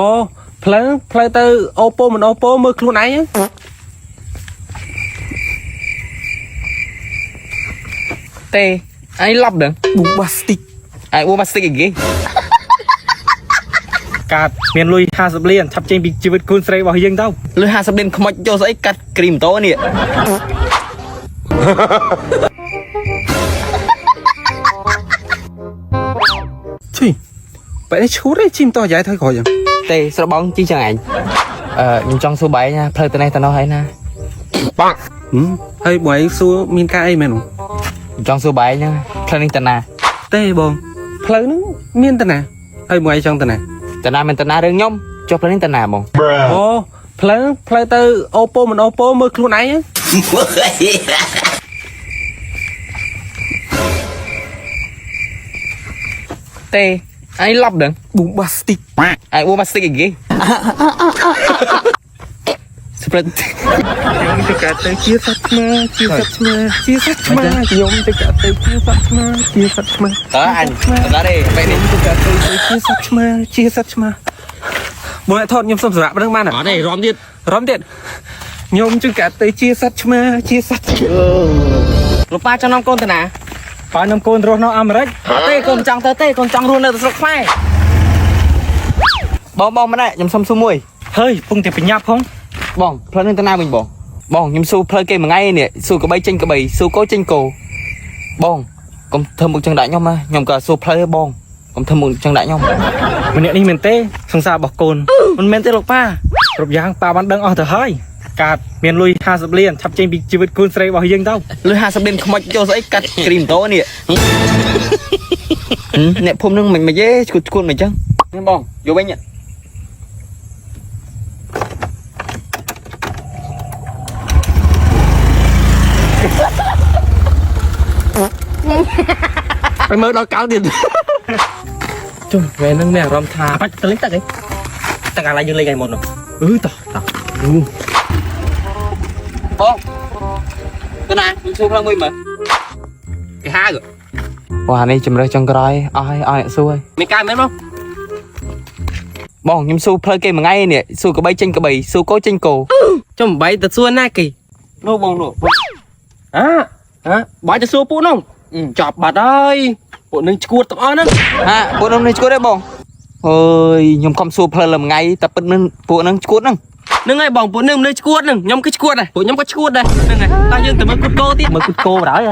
Ồ, play từ Oppo mình Oppo mơ luôn ấy á. Tê, ai lọc được? Bombastic. Ai bombastic gì? កាតមានលុយ50លានឆាប់ចេញពីជីវិតខ្លួនស្រីរបស់យើងទៅ លុយ50លានខ្មិចចូលស្អីកាត់គ្រីមម៉ូតូនេះ ឈុយបែរឈូតឯងជីមតោះយាយថយក្រោយចឹង ទេស្របងជីចឹងអញខ្ញុំចង់សួរបាយណាផ្លូវទៅនេះទៅនោះហើយណាបង ហើយបងឯងសួរមានការអីមែនបង ចង់សួរបាយណាផ្លូវនេះទៅណា ទេបងផ្លូវហ្នឹងមានតាណាហើយបងឯងចង់តាណា ទៅណាមិនទៅណារឿងខ្ញុំចុះផ្លូវនេះទៅណាបង អូផ្លូវទៅ Oppo មិន Oppo មើលខ្លួនឯងហ្នឹង ទេai lọc được Bombastic ai bombastic gì Sprint ខ្ញុំទៅកាត់ទៅជាសត្វឆ្មាជាសត្វឆ្មាជាសត្វឆ្មាខ្ញុំទៅកាត់ទៅជាសត្វឆ្មាជាសត្វឆ្មា đó anh đó đi vậy đi ទៅកាត់ទៅជាសត្វឆ្មាជាសត្វឆ្មាបងឯងថតខ្ញុំសុំសម្រាប់ហ្នឹងបាន ở đây rómទៀត រំទៀតខ្ញុំជិះកាត់ទៅជាសត្វឆ្មាជាសត្វ លោកប៉ាចំណាំកូនទៅណា ប៉ានំកូនរស់នៅអាមេរិក អត់ទេកូនចង់ទៅទេកូនចង់រស់នៅស្រុកខ្មែរបងម្នាក់ខ្ញុំសុំសួរមួយ ហើយពងតែបញ្ញាប់ផង បងផ្លូវនេះទៅណាវិញបងខ្ញុំសួរផ្លូវគេមួយថ្ងៃនេះសួរកបីចេញកបីសួរគោចេញគោបងកុំធ្វើមុខចឹងដាក់ខ្ញុំណាខ្ញុំក៏សួរផ្លូវបងកុំធ្វើមុខចឹងដាក់ខ្ញុំ ម្នាក់នេះមែនទេសង្សាររបស់កូនមិនមែនទេលោកប៉ាគ្រប់យ៉ាងប៉ាបានដឹងអស់ទៅហើយកាតមានលុយ50លានឆាប់ចេញពីជីវិតកូនស្រីរបស់យើងទៅ លុយ50លានខ្មិចចូលស្អីកាត់គ្រីមម៉ូតូនេះអ្នកភូមិនឹងមិនយេឈួតមិនចឹងនេះបងយកវិញ ไปមើលដល់កៅទៀតចុះថ្ងៃហ្នឹងមានអារម្មណ៍ថាបាច់ទៅលេងទឹកអីទឹកអាឡៃយើងលេងថ្ងៃមុននោះតោះបងទៅណាខ្ញុំសួរផ្លូវមួយមើលគេហៅបងអានេះជំរើសចុងក្រោយអស់ហើយឲ្យអ្នកសួរ មានការមែនមក បងខ្ញុំសួរផ្លូវគេមួយថ្ងៃនេះសួរកបីចេញកបីសួរគោចេញគោ ចំបីទៅសួរណាគេនោះបងនោះបាច់ទៅសួរពួកនោះចប់បាត់ហើយពួកនឹងឈួតទាំងអស់ហ្នឹង ពួកនោះនេះឈួតទេបងអើយខ្ញុំខំសួរផ្លូវមួយថ្ងៃតែពិតនឹងពួកនឹងឈួតហ្នឹង ហ្នឹងហើយបងពួកនឹងនៅឈួតហ្នឹងខ្ញុំគឺឈួតដែរពួកខ្ញុំក៏ឈួតដែរហ្នឹងហើយតែយើងទៅមើលគុតគោទៀតមើលគុតគោបណ្ដោយ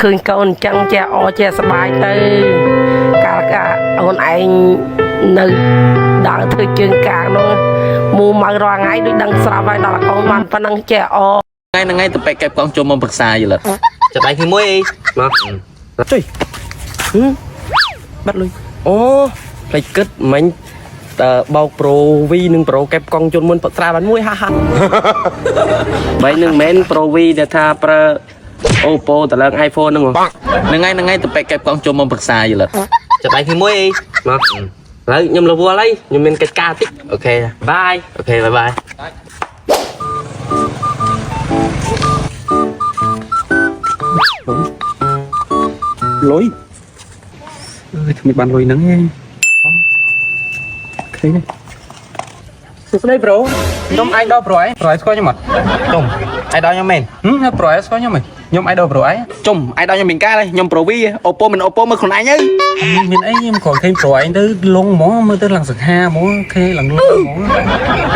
ឃើញកូនអញ្ចឹងចេះអចេះសบายទៅកាលអូនឯងនៅដើរធ្វើជើងកាងនោះមូម៉ៅរាល់ថ្ងៃដូចដឹងស្រាប់ហើយដល់កូនបានប៉ុណ្ណឹងចេះអ ថ្ងៃទៅពេកកែបកងចូលមកប្រឹក្សាយល់អត់ចាប់ដៃជាមួយអីមកជួយបាត់លុយអូផ្លេចគិតមិញតើបោកប្រូវីនិងប្រូកែបកងជន់មុនប្រឹក្សាបានមួយហាបីនឹងមិនប្រូវីដែលថាប្រើ Oppo តឡើង iPhone ហ្នឹងថ្ងៃទៅពេកកែបកងចូលមកប្រឹក្សាយល់អត់ចាប់ដៃជាមួយអីមក ហើយខ្ញុំរវល់ហើយខ្ញុំមានកិច្ចការតិច អូខេបាយអូខេបាយលុយធ្វើមិនបានលុយហ្នឹងឯងឃើញទេសួស្ដីប្រូខ្ញុំអាយដល់ប្រូឯងប្រូឯងស្គាល់ខ្ញុំអត់ ចុំអាយដល់ខ្ញុំមែន ប្រូឯងស្គាល់ខ្ញុំហ៎ខ្ញុំអាយដល់ប្រូឯង ចុំអាយដល់ខ្ញុំមានការខ្ញុំប្រូវី Oppo មិន Oppo មើលខ្លួនឯងហើយ មានអីខ្ញុំគ្រាន់ឃើញប្រូឯងទៅលងហ្មងមើលទៅឡើងសង្ហាហ្មងឃើញឡើងលងហ្មង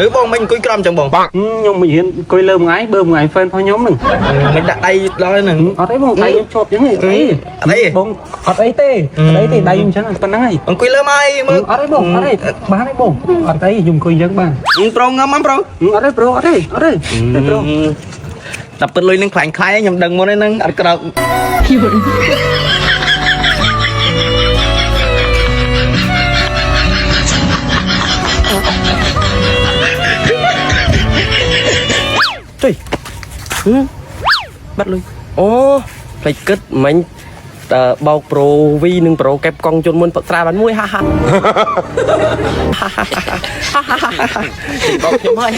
ឬបងមិនអង្គុយក្រំចឹងបង ខ្ញុំមិនហ៊ានអង្គុយលើមួយថ្ងៃបើមួយថ្ងៃ fan របស់ខ្ញុំហ្នឹង មិនដាក់ដៃដល់ហ្នឹង អត់អីបងដៃខ្ញុំជាប់ចឹងហីបងអត់អីទេដៃខ្ញុំចឹងប៉ុណ្ណឹងហី អង្គុយលើមកអីមើល អត់អីបងអត់អីបានអីបងអត់អីខ្ញុំអង្គុយចឹងបាន ប្រូងឹមប្រូ អត់ទេប្រូអត់ទេប្រូ តែពិតលុយនឹងខ្លាញ់ខ្លាយខ្ញុំដឹងមុនហ្នឹងអត់ក្រោកជួយបាត់លុយអូផ្លេចគិតមិញតើបោកប្រូវីនិងប្រូកែបកងជន់មុនប្រឹក្សាបានមួយហាបោកខ្ញុំហើយ